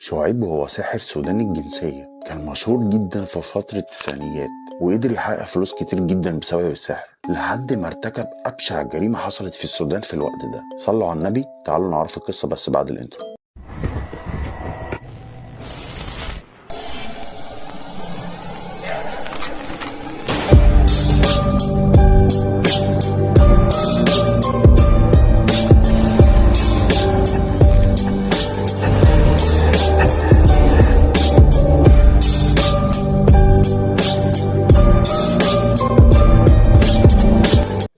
شعيب هو ساحر سوداني الجنسية، كان مشهور جدا في فترة التسعينيات وقدر يحقق فلوس كتير جدا بسبب السحر لحد ما ارتكب أبشع جريمة حصلت في السودان في الوقت ده. صلوا على النبي. تعالوا نعرف القصة بس بعد الانترو.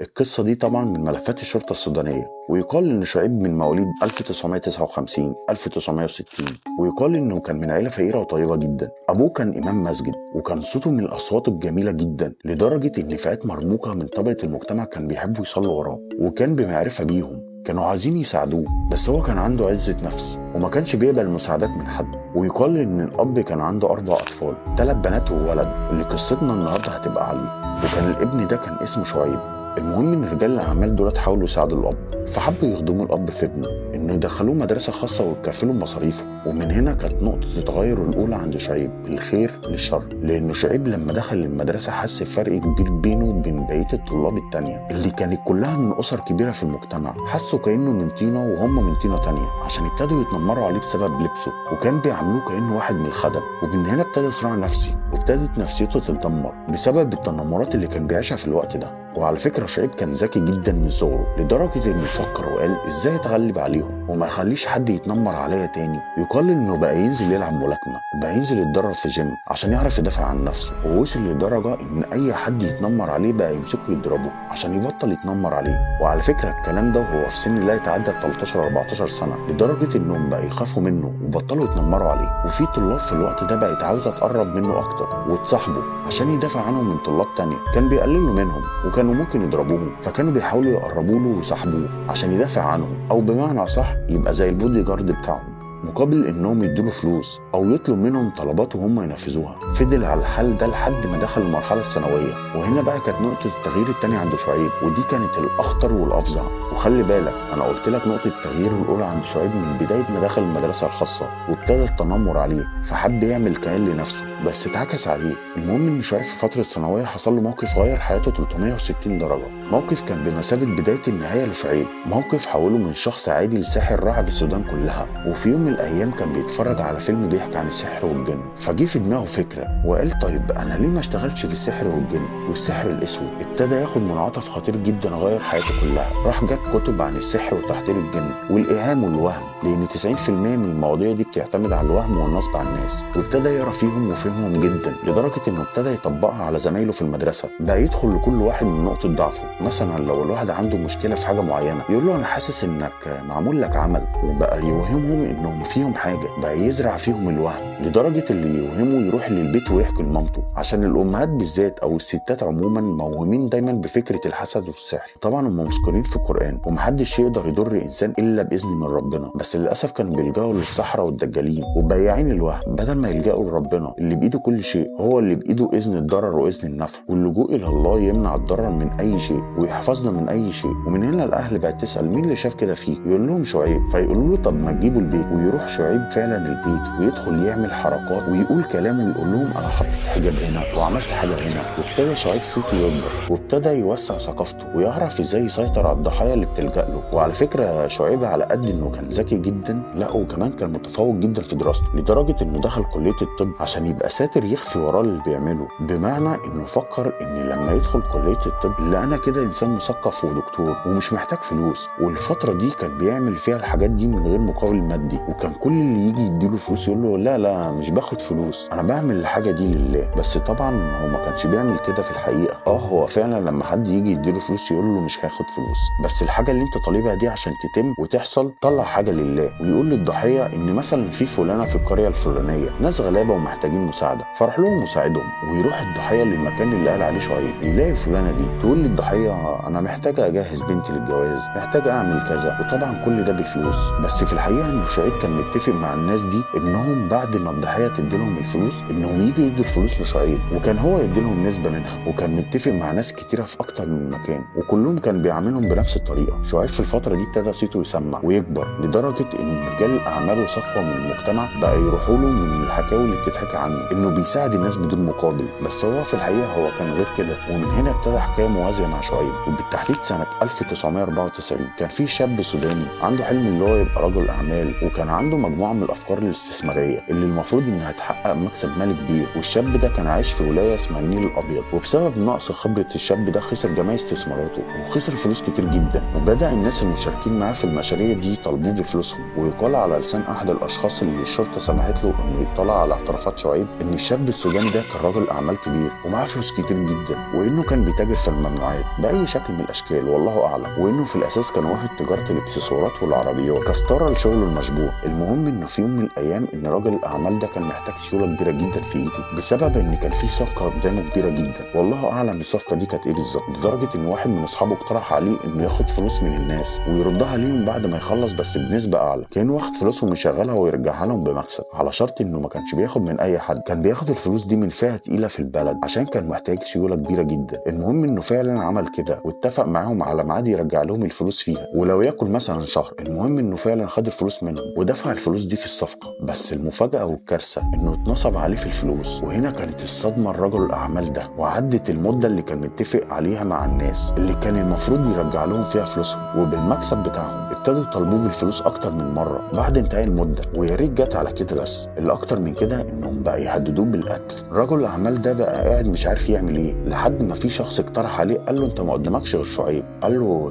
القصة دي طبعا من ملفات الشرطة السودانية، ويقال إن شعيب من مواليد 1959 1960، ويقال إنه كان من عيلة فقيرة وطيبة جدا. أبوه كان إمام مسجد وكان صوته من الأصوات الجميلة جدا لدرجة إن فئات مرموقة من طبقة المجتمع كان بيحبوا يصلوا وراه، وكان بمعرفة بيهم كانوا عايزين يساعدوه، بس هو كان عنده عزة نفس وما كانش بيقبل مساعدات من حد. ويقال إن الأب كان عنده 4 أطفال، 3 بنات وولد، اللي قصتنا النهاردة هتبقى عليه. وكان الابن ده كان اسمه شعيب. المهم ان رجال الاعمال دول حاولوا يساعدوا الاب، فحبوا يخدموا الاب في ابنه انه يدخلوه مدرسه خاصه ويكفلوا مصاريفه. ومن هنا كانت نقطه التغير الاولى عند شعيب، الخير للشر، لانه شعيب لما دخل المدرسه حس بفرق كبير بينه وبين بقيه الطلاب التانيه اللي كانت كلها من اسر كبيره في المجتمع. حسوا كانه من طينه وهم من طينه تانيه عشان ابتدوا يتنمروا عليه بسبب لبسه، وكان بيعاملوه كانه واحد من الخدم. ومن هنا ابتدى صراع نفسي وابتدت نفسيته تتدمر بسبب التنمرات اللي كان بيعيشها في الوقت ده. وعلى فكرة شعيب كان ذكي جدا من صغره لدرجة انه فكر وقال ازاي اتغلب عليهم وما اخليش حد يتنمر عليا تاني. يقال انه بقى ينزل يلعب ملاكمة، بقى ينزل يتدرب في جيم عشان يعرف يدافع عن نفسه، ووصل لدرجة ان اي حد يتنمر عليه بقى يمسكه يضربه عشان يبطل يتنمر عليه. وعلى فكرة الكلام ده وهو في سن لا يتعدى 13 14 سنة، لدرجة انهم بقى يخافوا منه وبطلوا يتنمروا عليه. وفي طلاب في الوقت ده بقت عاوزة تقرب منه اكتر وتصاحبه عشان يدافع عنهم من طلاب تانية كان بيقللوا منهم وكانوا ممكن يضربوهم، فكانوا بيحاولوا يقربوا له ويصاحبوه عشان يدافع عنهم، او بمعنى صح يبقى زي البودي جارد بتاعهم، مقابل انهم يدوا فلوس او يطلب منهم طلبات وهم ينفذوها. فضل على الحال ده لحد ما دخل المرحله الثانويه، وهنا بقى كانت نقطه التغيير الثانيه عند شعيب، ودي كانت الاخطر والافظع. وخلي بالك انا قلت لك نقطه التغيير الاولى عند شعيب من بدايه ما دخل المدرسه الخاصه وابتدى التنمر عليه، فحب يعمل كيان لنفسه بس اتعكس عليه. المهم ان شعيب في فتره الثانويه حصل له موقف غير حياته 360 درجه، موقف كان بمثابه بدايه النهايه لشعيب، موقف حوله من شخص عادي لساحر رعب السودان كلها. وفي يوم من الايام كان بيتفرج على فيلم بيحكي عن السحر والجن، فجي في دماغه فكره وقال طيب انا ليه ما اشتغلش في السحر والجن والسحر الاسود. ابتدى ياخد منعطف خطير جدا غير حياته كلها، راح جاب كتب عن السحر وتحضير الجن والايهام والوهم، لان 90% من المواضيع دي بتعتمد على الوهم والنصب على الناس، وابتدى يقرا فيهم وفهمهم جدا لدرجه انه ابتدى يطبقها على زمايله في المدرسه. بقى يدخل لكل واحد من نقطه ضعفه، مثلا لو الواحد عنده مشكله في حاجه معينه يقول له انا حاسس انك معمول لك عمل، وبقى يوهمهم انهم فيهم حاجه، بقى يزرع فيهم الوهم لدرجه اللي يوهمه يروح للبيت ويحكي لمامته، عشان الامهات بالذات او الستات عموما موهومين دايما بفكره الحسد والسحر. طبعا هم مذكورين في القران ومحدش يقدر يضر انسان الا باذن من ربنا، بس للاسف كانوا بيلجأوا للسحره والدجالين وبياعين الوهم بدل ما يلجأوا لربنا اللي بايده كل شيء، هو اللي بايده اذن الضرر واذن النفع، واللجوء الى الله يمنع الضرر من اي شيء ويحفظنا من اي شيء. ومن هنا الاهل بقت تسال مين اللي شاف كده فيه، يقول لهم شعيب، فيقولوا له طب ما تجيبوا البيت، ويروح شعيب فعلا البيت ويدخل يعمل حركات ويقول كلام ويقول لهم انا حطيت حجاب هنا وعملت حاجه هنا. وابتدى شعيب صوته يكبر وابتدى يوسع ثقافته ويعرف ازاي يسيطر على الضحايا اللي بتلجأ له. وعلى فكره شعيب على قد انه كان ذكي جدا، لا وكمان كان متفوق جدا في دراسته لدرجه انه دخل كليه الطب عشان يبقى ساتر يخفي وراه اللي بيعمله، بمعنى انه فكر ان لما يدخل كليه الطب لا انا كده انسان مثقف ودكتور ومش محتاج فلوس. والفتره دي كان بيعمل فيها الحاجات دي من غير مقابل مادي، وكان كل اللي يجي يديله فلوس يقول له لا لا مش باخد فلوس، انا بعمل الحاجه دي لله. بس طبعا هو ما كانش بيعمل كده في الحقيقه. هو فعلا لما حد يجي يديله فلوس يقول له مش هاخد فلوس، بس الحاجه اللي انت طالبها دي عشان تتم وتحصل طلع حاجه لله. ويقول للضحيه ان مثلا في فلانه في القريه الفلانيه ناس غلابه ومحتاجين مساعده، فراح لهم مساعدهم. ويروح الضحيه للمكان اللي قال عليه شعيب يلاقي فلانه دي تقول للضحيه انا محتاجه اجهز بنتي للجواز، محتاجه اعمل كذا، وطبعا كل ده بفلوس. بس في الحقيقه ان شعيب كان متفق مع الناس دي انهم بعد ما الضحيه تديلهم الفلوس انهم يجوا يدوا الفلوس لشعيب، وكان هو يديلهم نسبه منها، وكان متفق مع ناس كتيره في اكتر من مكان، وكلهم كان بيعاملهم بنفس الطريقه. شعيب في الفتره دي ابتدى صيته يسمع ويكبر لدرجه ان رجال الاعمال وصفوه من المجتمع بقى يروحوا له من الحكاوي اللي بتتحكي عنه انه بيساعد الناس بدون مقابل، بس هو في الحقيقه هو كان غير كده. ومن هنا ابتدى حكايه موازيه مع شعيب، وبالتحديد سنه 1994 كان في شاب سوداني عنده حلم اللي هو يبقى رجل اعمال، وكان عنده مجموعه من الافكار الاستثماريه اللي المفروض انها تحقق مكسب مالي كبير. والشاب ده كان عايش في ولايه اسمها النيل الابيض، وبسبب نقص خبره الشاب ده خسر جميع استثماراته وخسر فلوس كتير جدا. وبدا الناس المشاركين معاه في المشاريع دي يطالبوه بفلوسهم، ويقال على لسان احد الاشخاص اللي الشرطه سمحت له انه يطلع على اعترافات شعيب ان الشاب السوداني ده كان رجل اعمال كبير ومعاه فلوس كتير جدا، وانه كان بيتاجر في الممنوعات باي شكل من الاشكال والله اعلم، وانه في الاساس كان واخد تجاره الاكسسوارات والعربيات كستاره لشغله المشبوه. المهم انه في يوم من الايام ان راجل الاعمال ده كان محتاج سيوله كبيره جدا في ايده بسبب ان كان في صفقه قدامه كبيره جدا، والله اعلم الصفقه دي كانت ايه بالظبط، لدرجه ان واحد من اصحابه اقترح عليه انه ياخد فلوس من الناس ويردها ليهم بعد ما يخلص بس بنسبه اعلى، كانه واخد فلوسهم يشغلها ويرجعها لهم بمكسب، على شرط انه ما كانش بياخد من اي حد، كان بياخد الفلوس دي من فئه تقيله في البلد عشان كان محتاج سيوله كبيره جدا. المهم انه فعلا عمل كده واتفق معاهم على ميعاد يرجع لهم الفلوس فيها ولو ياكل مثلا شهر. المهم انه فعلا خد الفلوس منهم ودفع الفلوس دي في الصفقه، بس المفاجاه والكارثه انه اتنصب عليه في الفلوس. وهنا كانت الصدمه لرجل الاعمال ده، وعدت المده اللي كان متفق عليها مع الناس اللي كان المفروض يرجع لهم فيها فلوسهم، وبالمكسب بتاعهم ابتدوا يطالبوه بالفلوس اكتر من مره بعد انتهاء المده. ويا ريت جت على كده، بس اللي اكتر من كده انهم بقى يهددوه بالقتل. رجل الاعمال ده بقى قاعد مش عارف يعمل ايه، لحد ما في شخص اقترح عليه قال له انت ما قدامكش غير شعيب. قال له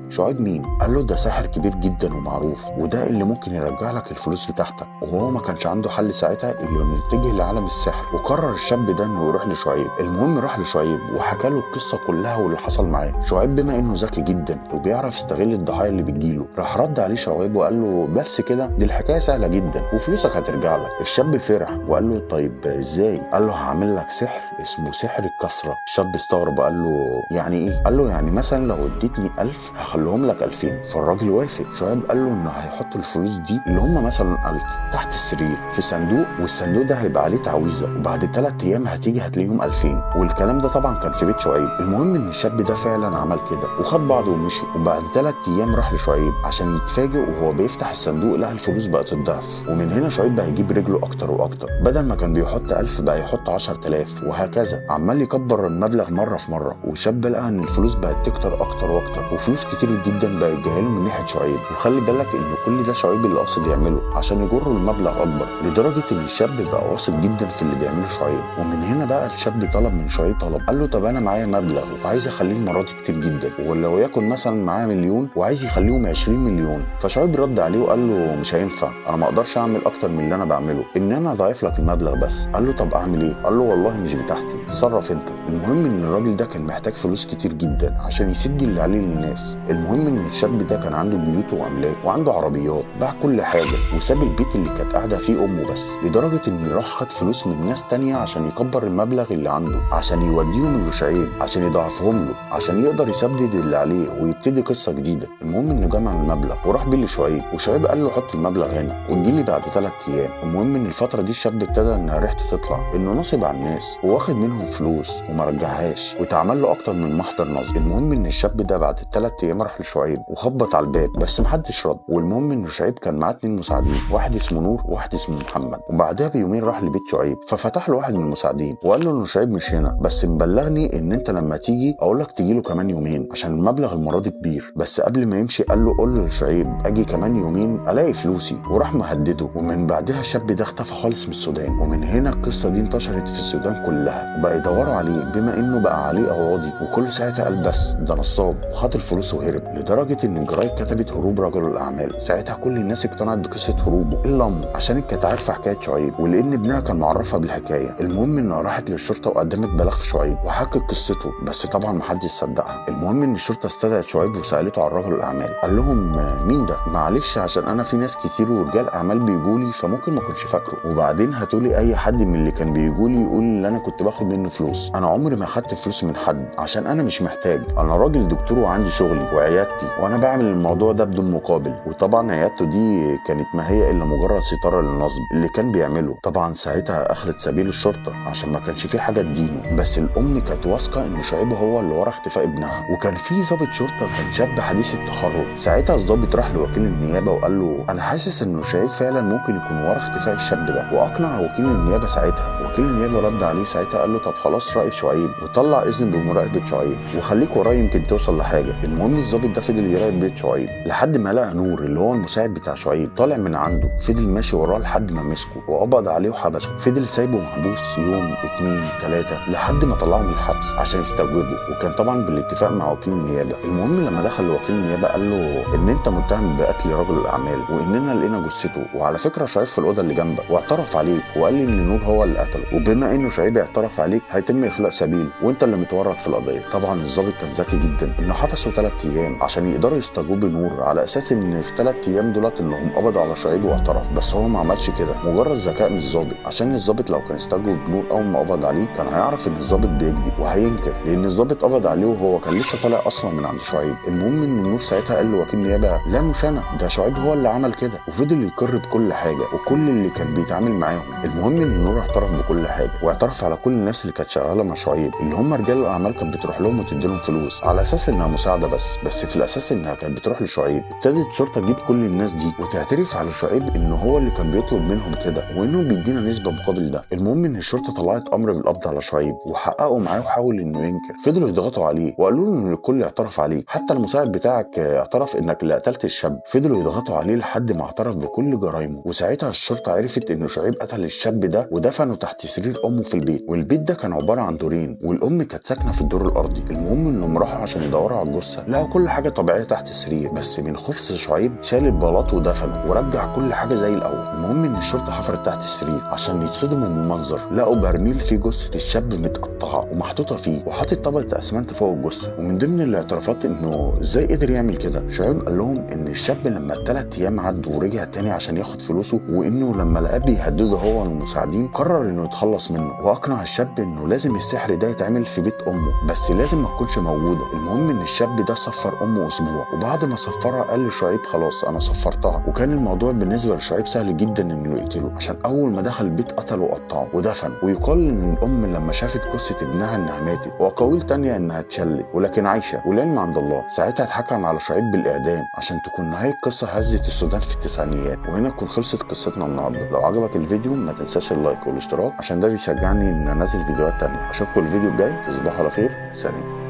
شعيب مين؟ قال له ده ساحر كبير جدا ومعروف، وده اللي ممكن يرجع لك الفلوس بتاعتك. وهو ما كانش عنده حل ساعتها الا انه يتجه لعالم السحر، وقرر الشاب ده انه يروح لشعيب. المهم راح لشعيب وحكى له القصه كلها واللي حصل معاه. شعيب بما انه ذكي جدا وبيعرف يستغل الضحايا اللي بتجيله، راح رد عليه شعيب وقال له بس كده، دي الحكايه سهله جدا وفلوسك هترجع لك. الشاب فرح وقال له طيب ازاي؟ قال له هعمل لك سحر اسمه سحر الكسره. الشاب استغرب وقال له يعني ايه؟ قال له يعني مثلا لو اديتني 1000 هخليهم لك 2000. فالراجل وافق. شعيب قال له انه هيحط الفلوس دي اللي هم مثلا 1000 تحت السرير في صندوق، والصندوق ده هيبقى عليه تعويذه، وبعد 3 ايام هتيجي هتلاقيهم 2000. والكلام ده طبعا كان في بيت شعيب. المهم ان الشاب ده فعلا عمل كده وخد بعضه ومشي، وبعد 3 ايام راح لشعيب عشان يتفاجئ وهو بيفتح الصندوق لقى الفلوس بقت الضعف. ومن هنا شعيب بقى يجيب رجله اكتر واكتر، بدل ما كان بيحط 1000 بقى يحط 10000 وهكذا، عمال يكبر المبلغ مره في مره. والشاب لقى ان الفلوس بقت تكتر اكتر واكتر، وفلوس كتير جدا بقت جايه له من ناحيه شعيب. وخلي بالك ان كل ده شعيب اللي قاصد يعمله عشان يجر المبلغ اكبر، لدرجه ان الشاب بقى واثق جدا في اللي بيعمله شعيب. ومن هنا بقى الشاب طلب من شعيب طلب، قال له طب انا معايا مبلغ وعايز اخليه المره دي كتير جدا، ولو يكن مثلا معايا مليون وعايز يخليهم 20 مليون. فشعيب رد عليه وقال له مش هينفع، انا ما اقدرش اعمل اكتر من اللي انا بعمله، ان انا ضايف لك المبلغ بس. قال له طب اعمل ايه؟ قال له والله مش بتاعتي، اتصرف انت. المهم ان الراجل ده كان محتاج فلوس كتير جدا عشان يسد اللي عليه للناس. المهم ان الشاب ده كان عنده بيوت واملاك وعنده عربيات، باع كل حاجه وساب البيت اللي كانت قاعده فيه امه بس، لدرجه ان راح خد فلوس من ناس تانية عشان يكبر المبلغ اللي عنده، عشان يوديهم لشعيب عشان يضاعفهم له، عشان يقدر يسدد اللي عليه ويبتدي قصه جديده. المهم انه جمع المبلغ وراح بيه لشعيب، وشعيب قال له حط المبلغ هنا وتجيلي بعد 3 ايام. المهم ان الفتره دي الشاب ابتدى ان ريحته تطلع، انه نصب على الناس وواخد منهم فلوس وما رجعهاش، واتعمل له اكتر من محضر نصب. المهم ان الشاب ده بعد 3 ايام راح لشعيب وخبط على الباب بس محدش رد. والمهم ان شعيب كان معاه 2 مساعدين، واحد اسمه نور وواحد اسمه محمد. وبعدها بيومين راح لبيت شعيب، ففتح له واحد من المساعدين وقال له انه شعيب مش هنا، بس مبلغني ان انت لما تيجي اقول لك تجي له كمان يومين عشان المبلغ المره دي كبير. بس قبل ما يمشي قال له قول له لشعيب اجي كمان يومين الاقي فلوسي، وراح مهدده. ومن بعدها الشاب ده اختفى خالص من السودان. ومن هنا القصه دي انتشرت في السودان كلها، وبقى يدوروا عليه بما انه بقى عليه قواضي، وكل ساعتها قال بس ده نصاب وخد الفلوس وهرب، لدرجه ان الجرايد كتبت هروب رجل الاعمال. ساعتها كل الناس اقتنعت بقصه هروبه الا امه، عشان كانت عارفه حكايه شعيب ولان ابنها كان معرفها بالحكايه. المهم انها راحت للشرطه وقدمت بلاغ في شعيب وحكت قصته، بس طبعا محدش صدقها. المهم ان الشرطه استدعت شعيب وسالته عن رجل الاعمال. قال لهم مين ده؟ معلش عشان انا في ناس كتير ورجال اعمال بيجولي فممكن ما كنتش فاكره، وبعدين هاتولي اي حد من اللي كان بيجولي يقول ان انا كنت باخد منه فلوس. انا عمري ما خدت فلوس من حد عشان انا مش محتاج، انا راجل دكتور وعندي شغلي وعيادتي، وانا بعمل الموضوع ده بدون مقابل. وطبعا عيادته دي كانت ما هي الا مجرد ستاره للنصب اللي كان بيعمله. طبعا ساعتها اخذت سبيل الشرطه عشان ما كانش في حاجه تدينه، بس الام كانت واثقه ان شعيب هو اللي ورا اختفاء ابنها. وكان في ضابط شرطه كان شاب حديث التخرج. ساعتها الضابط راح لوكيل النيابه وقال له انا حاسس انه شعيب فعلا ممكن يكون ورا اختفاء الشاب ده، واقنع وكيل النيابه ساعتها. وكيل النيابه رد عليه ساعتها قال له طب خلاص راقب شعيب وطلع اذن بمراقبه شعيب وخليك ورايا يمكن توصل لحاجه. المهم الضابط ده فضل يراقب بيت شعيب لحد ما لقى نور اللي هو المساعد بتاع شعيب طالع من عنده. فضل ماشي وراه لحد ما مسكه وقبض عليه وحبسه. فضل سايبه محبوس يوم 2 3 لحد ما طلعه من الحبس عشان يستجوبه، وكان طبعا بالاتفاق مع وكيل النيابه. المهم لما دخل وكيل النيابه قال له ان انت متهم بقتل رجل الاعمال واننا لقينا جثته، وعلى فكره شعيب في الاوضه اللي جنبك واعترف عليك وقال لي ان نور هو اللي قتله، وبما انه شعيب اعترف عليك هيتم اخلاء سبيل وانت اللي متورط في القضيه. طبعا الضابط كان ذكي جدا انه حبسه 3 ايام عشان يقدروا يستجوبوا نور على اساس ان في 3 ايام دولت انهم قبضوا على شعيب واعترف. بس هو ما عملش كده، مجرد ذكاء من الضابط، عشان الضابط لو كان استجوب نور اول ما قبض عليه كان هيعرف ان الضابط بيكذب وهينكر، لان الضابط قبض عليه وهو كان لسه طالع اصلا من عند شعيب. المهم ان نور ساعتها قال له وكيل النيابه لا مش انا، ده شعيب هو اللي عمل كده، وفضل يقر بكل حاجه وكل اللي كان بيتعامل معاهم. المهم ان نور اعترف بكل حاجه واعترف على كل الناس اللي كانت شغاله مع شعيب اللي هم رجال الاعمال كانت بتروح لهم وتدي لهم فلوس على اساس انها مساعده، بس في الاساس انها كانت بتروح لشعيب. ابتدت الشرطه تجيب كل الناس دي وتعترف على شعيب انه هو اللي كان بيطلب منهم كده وانه بيدينا نسبه مقابل ده. المهم ان الشرطه طلعت امر بالقبض على شعيب وحققوا معاه وحاول انه ينكر. فضلوا يضغطوا عليه وقالوا له ان الكل اعترف عليك، حتى المساعد بتاعك اعترف انك اللي قتلت الشاب. فضلوا يضغطوا عليه لحد ما اعترف بكل جرايمه. وساعتها الشرطه عرفت انه شعيب قتل الشاب ده ودفنه تحت سرير امه في البيت، والبيت ده كان عباره عن دورين والام كانت ساكنه في الدور الارضي. المهم انهم راحوا عشان يدوروا على الجثه لقوا كل حاجه طبيعيه تحت السرير، بس من خوف شعيب شال البلاط ودفنه ورجع كل حاجه زي الاول. المهم ان الشرطه حفرت تحت السرير عشان يتصدموا من المنظر، لقوا برميل فيه جثه الشاب متقطعه ومحطوطه فيه وحاطط طبقه اسمنت فوق الجثه. ومن ضمن الاعترافات انه ازاي قدر يعمل كده، شعيب قال لهم ان الشاب لما ال3 ايام عدوا ورجع تاني عشان ياخد فلوسه، وانه لما لقاه بيهدده هو والمساعدين قرر انه يتخلص منه، واقنع الشاب انه لازم السحر ده يتعمل في بيت امه بس لازم ما تكونش موجوده. المهم ان الشاب ده صفر امه اسبوع، وبعد ما صفرها قال لشعيب خلاص انا صفرتها. وكان الموضوع بالنسبه لشعيب سهل جدا انه يقتله عشان اول ما دخل البيت قتله وقطعه ودفن. ويقال ان الام لما شافت جثه ابنها انها ماتت، واقاويل تانية انها اتشلت ولكن عايشه والعلم عند الله. ساعتها اتحكم على شعيب بالاعدام عشان تكون نهايه قصه هزت السودان في التسعينيات. وهنا تكون خلصت قصتنا النهارده. لو عجبك الفيديو ما تنساش اللايك والاشتراك عشان ده بيشجعني ان انزل فيديوهات تانية. اشوفكم الفيديو الجاي، تصبحوا على خير، سلام.